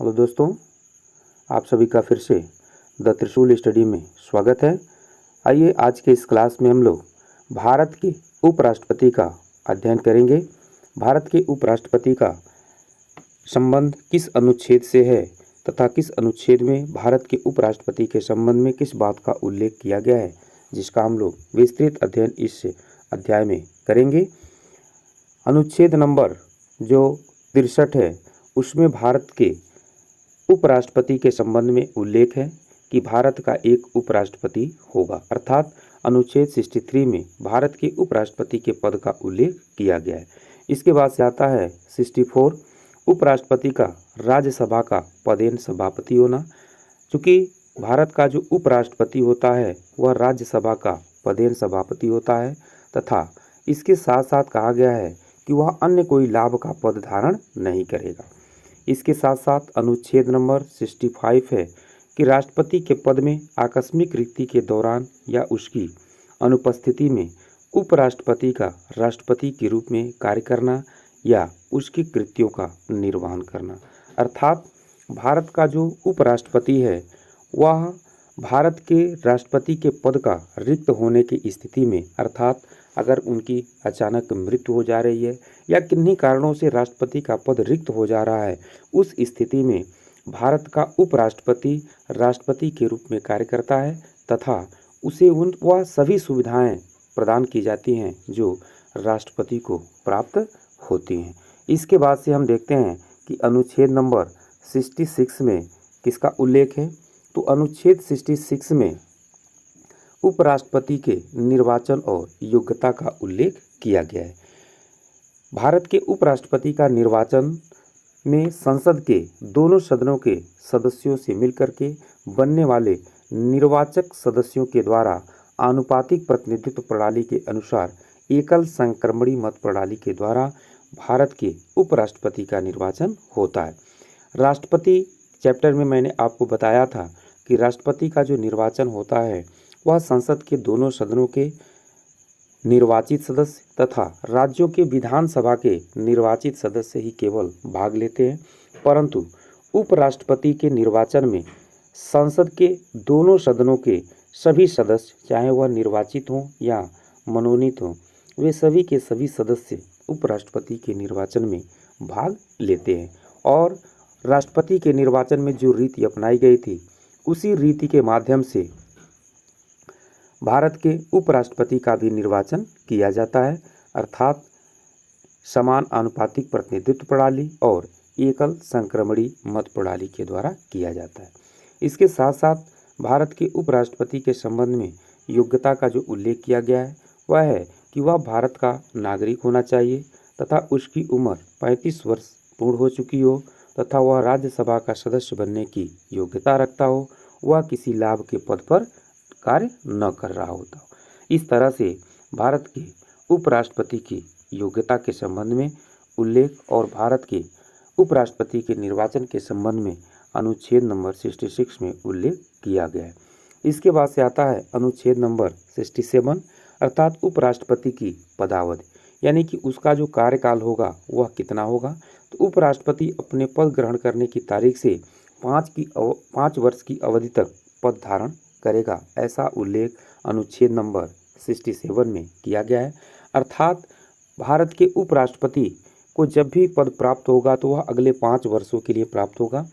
Hello दोस्तों, आप सभी का फिर से द त्रिशूल स्टडी में स्वागत है। आइए आज के इस क्लास में हम लोग भारत के उपराष्ट्रपति का अध्ययन करेंगे। भारत के उपराष्ट्रपति का संबंध किस अनुच्छेद से है तथा किस अनुच्छेद में भारत के उपराष्ट्रपति के संबंध में किस बात का उल्लेख किया गया है, जिसका हम लोग विस्तृत अध्ययन इस अध्याय में करेंगे। अनुच्छेद नंबर जो 63 है उसमें भारत के उपराष्ट्रपति के संबंध में उल्लेख है कि भारत का एक उपराष्ट्रपति होगा, अर्थात अनुच्छेद 63 में भारत के उपराष्ट्रपति के पद का उल्लेख किया गया है। इसके बाद से आता है 64, उपराष्ट्रपति का राज्यसभा का पदेन सभापति होना। चूँकि भारत का जो उपराष्ट्रपति होता है वह राज्यसभा का पदेन सभापति होता है तथा इसके साथ साथ कहा गया है कि वह अन्य कोई लाभ का पद धारण नहीं करेगा। इसके साथ साथ अनुच्छेद नंबर 65 है कि राष्ट्रपति के पद में आकस्मिक रिक्ति के दौरान या उसकी अनुपस्थिति में उपराष्ट्रपति का राष्ट्रपति के रूप में कार्य करना या उसकी कृत्यों का निर्वहन करना। अर्थात भारत का जो उपराष्ट्रपति है वह भारत के राष्ट्रपति के पद का रिक्त होने की स्थिति में, अर्थात अगर उनकी अचानक मृत्यु हो जा रही है या किन्हीं कारणों से राष्ट्रपति का पद रिक्त हो जा रहा है, उस स्थिति में भारत का उपराष्ट्रपति राष्ट्रपति के रूप में कार्य करता है तथा उसे वह सभी सुविधाएं प्रदान की जाती हैं जो राष्ट्रपति को प्राप्त होती हैं। इसके बाद से हम देखते हैं कि अनुच्छेद नंबर 66 में किसका उल्लेख है। तो अनुच्छेद 66 में उपराष्ट्रपति के निर्वाचन और योग्यता का उल्लेख किया गया है। भारत के उपराष्ट्रपति का निर्वाचन में संसद के दोनों सदनों के सदस्यों से मिलकर के बनने वाले निर्वाचक सदस्यों के द्वारा आनुपातिक प्रतिनिधित्व प्रणाली के अनुसार एकल संक्रमणी मत प्रणाली के द्वारा भारत के उपराष्ट्रपति का निर्वाचन होता है। राष्ट्रपति चैप्टर में मैंने आपको बताया था कि राष्ट्रपति का जो निर्वाचन होता है वह संसद के दोनों सदनों के निर्वाचित सदस्य तथा राज्यों के विधानसभा के निर्वाचित सदस्य ही केवल भाग लेते हैं, परंतु उपराष्ट्रपति के निर्वाचन में संसद के दोनों सदनों के सभी सदस्य, चाहे वह निर्वाचित हों या मनोनीत हों, वे सभी के सभी सदस्य उपराष्ट्रपति के निर्वाचन में भाग लेते हैं। और राष्ट्रपति के निर्वाचन में जो रीति अपनाई गई थी उसी रीति के माध्यम से भारत के उपराष्ट्रपति का भी निर्वाचन किया जाता है, अर्थात समान आनुपातिक प्रतिनिधित्व प्रणाली और एकल संक्रमणी मत प्रणाली के द्वारा किया जाता है। इसके साथ साथ भारत के उपराष्ट्रपति के संबंध में योग्यता का जो उल्लेख किया गया है वह है कि वह भारत का नागरिक होना चाहिए तथा उसकी उम्र 35 वर्ष पूर्ण हो चुकी हो तथा वह राज्यसभा का सदस्य बनने की योग्यता रखता हो, वह किसी लाभ के पद पर कार्य न कर रहा होता हो। इस तरह से भारत के उपराष्ट्रपति की योग्यता के संबंध में उल्लेख और भारत के उपराष्ट्रपति के निर्वाचन के संबंध में अनुच्छेद नंबर 66 में उल्लेख किया गया है। इसके बाद से आता है अनुच्छेद नंबर 67, अर्थात उपराष्ट्रपति की पदावधि, यानी कि उसका जो कार्यकाल होगा वह कितना होगा। तो उपराष्ट्रपति अपने पद ग्रहण करने की तारीख से 5 वर्ष की अवधि तक पद धारण करेगा, ऐसा उल्लेख अनुच्छेद नंबर 67 में किया गया है। अर्थात भारत के उपराष्ट्रपति को जब भी पद प्राप्त होगा तो वह अगले 5 वर्षों के लिए प्राप्त होगा।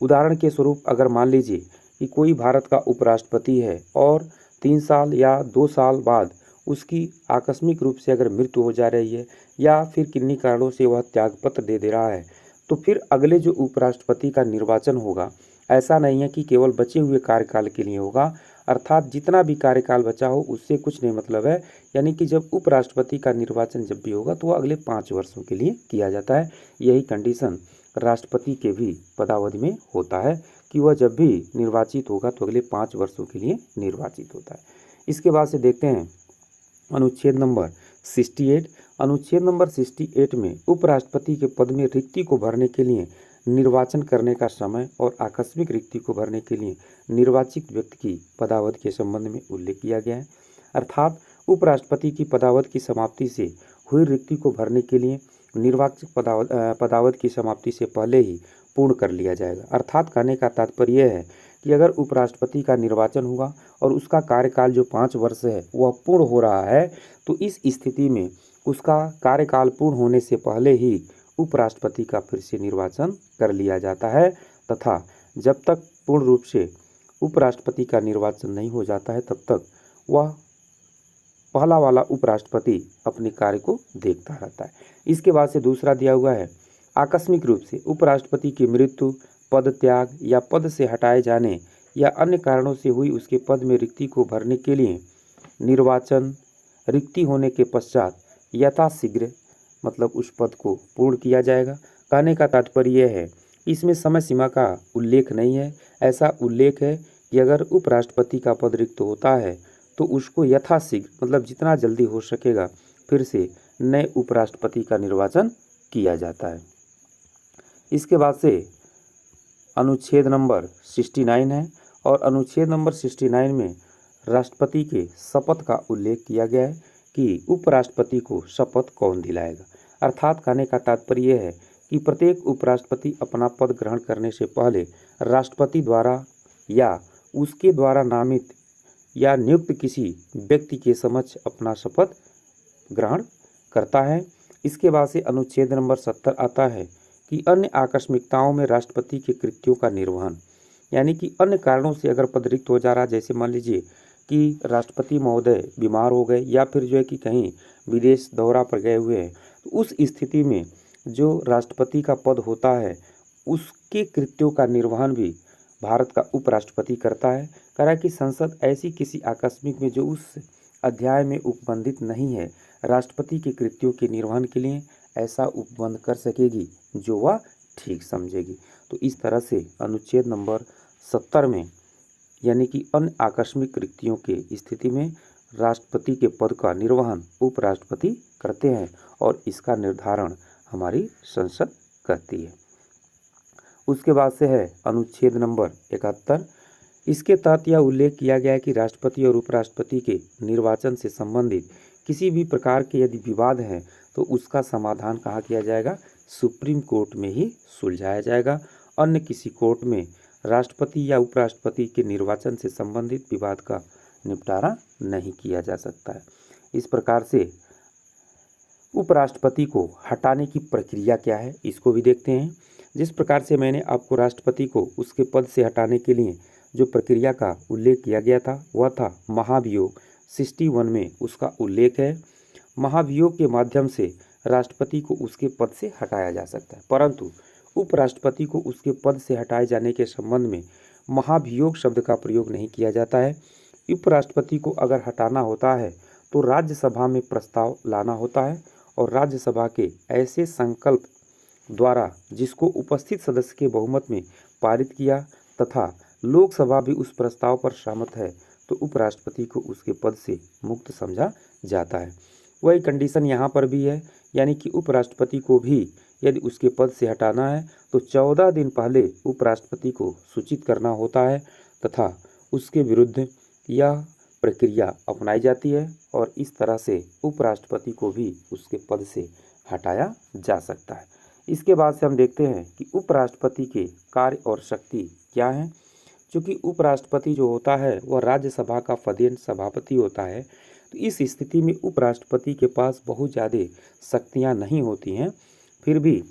उदाहरण के स्वरूप अगर मान लीजिए कि कोई भारत का उपराष्ट्रपति है और 3 साल या 2 साल बाद उसकी आकस्मिक रूप से अगर मृत्यु हो जा रही है या फिर किन्हीं कारणों से वह त्यागपत्र दे रहा है, तो फिर अगले जो उपराष्ट्रपति का निर्वाचन होगा ऐसा नहीं है कि केवल बचे हुए कार्यकाल के लिए होगा, अर्थात जितना भी कार्यकाल बचा हो उससे कुछ नहीं मतलब है। यानी कि जब उपराष्ट्रपति का निर्वाचन जब भी होगा तो वह अगले 5 वर्षों के लिए किया जाता है। यही कंडीशन राष्ट्रपति के भी पदावधि में होता है कि वह जब भी निर्वाचित होगा तो अगले 5 वर्षों के लिए निर्वाचित होता है। इसके बाद से देखते हैं अनुच्छेद नंबर 68। अनुच्छेद नंबर 68 में उपराष्ट्रपति के पद में रिक्ति को भरने के लिए निर्वाचन करने का समय और आकस्मिक रिक्ति को भरने के लिए निर्वाचित व्यक्ति की पदावधि के संबंध में उल्लेख किया गया है। अर्थात उपराष्ट्रपति की पदावधि की समाप्ति से हुई रिक्ति को भरने के लिए निर्वाचक पदावधि की समाप्ति से पहले ही पूर्ण कर लिया जाएगा। अर्थात कहने का तात्पर्य यह है कि अगर उपराष्ट्रपति का निर्वाचन हुआ और उसका कार्यकाल जो 5 वर्ष है वह पूर्ण हो रहा है, तो इस स्थिति में उसका कार्यकाल पूर्ण होने से पहले ही उपराष्ट्रपति का फिर से निर्वाचन कर लिया जाता है, तथा जब तक पूर्ण रूप से उपराष्ट्रपति का निर्वाचन नहीं हो जाता है तब तक वह पहला वाला उपराष्ट्रपति अपने कार्य को देखता रहता है। इसके बाद से दूसरा दिया हुआ है, आकस्मिक रूप से उपराष्ट्रपति की मृत्यु, पद त्याग या पद से हटाए जाने या अन्य कारणों से हुई उसके पद में रिक्ति को भरने के लिए निर्वाचन रिक्ति होने के पश्चात यथाशीघ्र मतलब उस पद को पूर्ण किया जाएगा। कहने का तात्पर्य यह है, इसमें समय सीमा का उल्लेख नहीं है। ऐसा उल्लेख है कि अगर उपराष्ट्रपति का पद रिक्त होता है तो उसको यथाशीघ्र मतलब जितना जल्दी हो सकेगा फिर से नए उपराष्ट्रपति का निर्वाचन किया जाता है। इसके बाद से अनुच्छेद नंबर 69 है और अनुच्छेद नंबर 69 में राष्ट्रपति के शपथ का उल्लेख किया गया है कि उपराष्ट्रपति को शपथ कौन दिलाएगा। अर्थात कहने का तात्पर्य यह है कि प्रत्येक उपराष्ट्रपति अपना पद ग्रहण करने से पहले राष्ट्रपति द्वारा या उसके द्वारा नामित या नियुक्त किसी व्यक्ति के समक्ष अपना शपथ ग्रहण करता है। इसके बाद से अनुच्छेद नंबर 70 आता है कि अन्य आकस्मिकताओं में राष्ट्रपति के कृत्यों का निर्वहन, यानी कि अन्य कारणों से अगर पद रिक्त हो जा रहा, जैसे मान लीजिए कि राष्ट्रपति महोदय बीमार हो गए या फिर जो है कि कहीं विदेश दौरा पर गए हुए हैं, तो उस स्थिति में जो राष्ट्रपति का पद होता है उसके कृत्यों का निर्वहन भी भारत का उपराष्ट्रपति करता है। कह रहा है कि संसद ऐसी किसी आकस्मिक में जो उस अध्याय में उपबंधित नहीं है, राष्ट्रपति के कृत्यों के निर्वहन के लिए ऐसा उपबंध कर सकेगी जो वह ठीक समझेगी। तो इस तरह से अनुच्छेद नंबर 70 में यानी कि अन्य आकस्मिक कृत्यों के स्थिति में राष्ट्रपति के पद का निर्वहन उपराष्ट्रपति करते हैं और इसका निर्धारण हमारी संसद करती है। उसके बाद से है अनुच्छेद नंबर 71। इसके तहत यह उल्लेख किया गया है कि राष्ट्रपति और उपराष्ट्रपति के निर्वाचन से संबंधित किसी भी प्रकार के यदि विवाद है तो उसका समाधान कहाँ किया जाएगा, सुप्रीम कोर्ट में ही सुलझाया जाएगा। अन्य किसी कोर्ट में राष्ट्रपति या उपराष्ट्रपति के निर्वाचन से संबंधित विवाद का निपटारा नहीं किया जा सकता है। इस प्रकार से उपराष्ट्रपति को हटाने की प्रक्रिया क्या है इसको भी देखते हैं। जिस प्रकार से मैंने आपको राष्ट्रपति को उसके पद से हटाने के लिए जो प्रक्रिया का उल्लेख किया गया था वह था महाभियोग 61 में उसका उल्लेख है। महाभियोग के माध्यम से राष्ट्रपति को उसके पद से हटाया जा सकता है, परंतु उपराष्ट्रपति को उसके पद से हटाए जाने के संबंध में महाभियोग शब्द का प्रयोग नहीं किया जाता है। उपराष्ट्रपति को अगर हटाना होता है तो राज्यसभा में प्रस्ताव लाना होता है और राज्यसभा के ऐसे संकल्प द्वारा जिसको उपस्थित सदस्य के बहुमत में पारित किया तथा लोकसभा भी उस प्रस्ताव पर सहमत है तो उपराष्ट्रपति को उसके पद से मुक्त समझा जाता है। वही कंडीशन यहाँ पर भी है, यानी कि उपराष्ट्रपति को भी यदि उसके पद से हटाना है तो 14 दिन पहले उपराष्ट्रपति को सूचित करना होता है तथा उसके विरुद्ध यह प्रक्रिया अपनाई जाती है और इस तरह से उपराष्ट्रपति को भी उसके पद से हटाया जा सकता है। इसके बाद से हम देखते हैं कि उपराष्ट्रपति के कार्य और शक्ति क्या हैं। चूँकि उपराष्ट्रपति जो होता है वह राज्यसभा का पदेन सभापति होता है, तो इस स्थिति में उपराष्ट्रपति के पास बहुत ज़्यादा शक्तियाँ नहीं होती हैं। फिर भी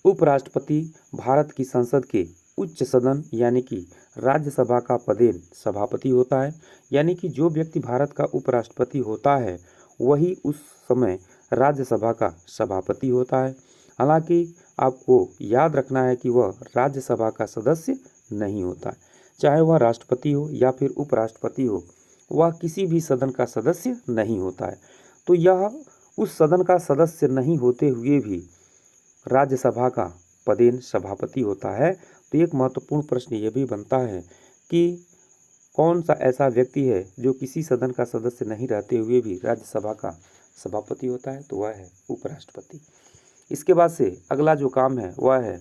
उपराष्ट्रपति भारत की संसद के उच्च सदन यानी कि राज्यसभा का पदेन सभापति होता है, यानी कि जो व्यक्ति भारत का उपराष्ट्रपति होता है वही उस समय राज्यसभा का सभापति होता है। हालांकि आपको याद रखना है कि वह राज्यसभा का सदस्य नहीं होता है, चाहे वह राष्ट्रपति हो या फिर उपराष्ट्रपति हो, वह किसी भी सदन का सदस्य नहीं होता है। तो यह उस सदन का सदस्य नहीं होते हुए भी राज्यसभा का पदेन सभापति होता है। तो एक महत्वपूर्ण प्रश्न ये भी बनता है कि कौन सा ऐसा व्यक्ति है जो किसी सदन का सदस्य नहीं रहते हुए भी राज्यसभा का सभापति होता है, तो वह है उपराष्ट्रपति। इसके बाद से अगला जो काम है वह है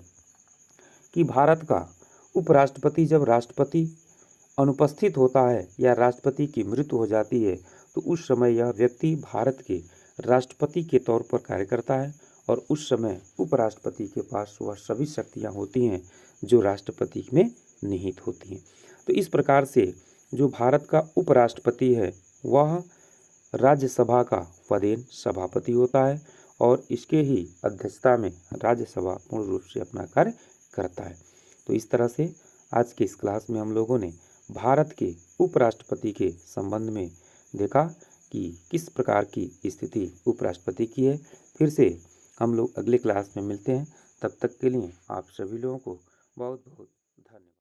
कि भारत का उपराष्ट्रपति जब राष्ट्रपति अनुपस्थित होता है या राष्ट्रपति की मृत्यु हो जाती है तो उस समय यह व्यक्ति भारत के राष्ट्रपति के तौर पर कार्य करता है और उस समय उपराष्ट्रपति के पास वह सभी शक्तियाँ होती हैं जो राष्ट्रपति में निहित होती हैं। तो इस प्रकार से जो भारत का उपराष्ट्रपति है वह राज्यसभा का पदेन सभापति होता है और इसके ही अध्यक्षता में राज्यसभा पूर्ण रूप से अपना कार्य करता है। तो इस तरह से आज के इस क्लास में हम लोगों ने भारत के उपराष्ट्रपति के संबंध में देखा कि किस प्रकार की स्थिति उपराष्ट्रपति की है। फिर से हम लोग अगले क्लास में मिलते हैं। तब तक के लिए आप सभी लोगों को बहुत बहुत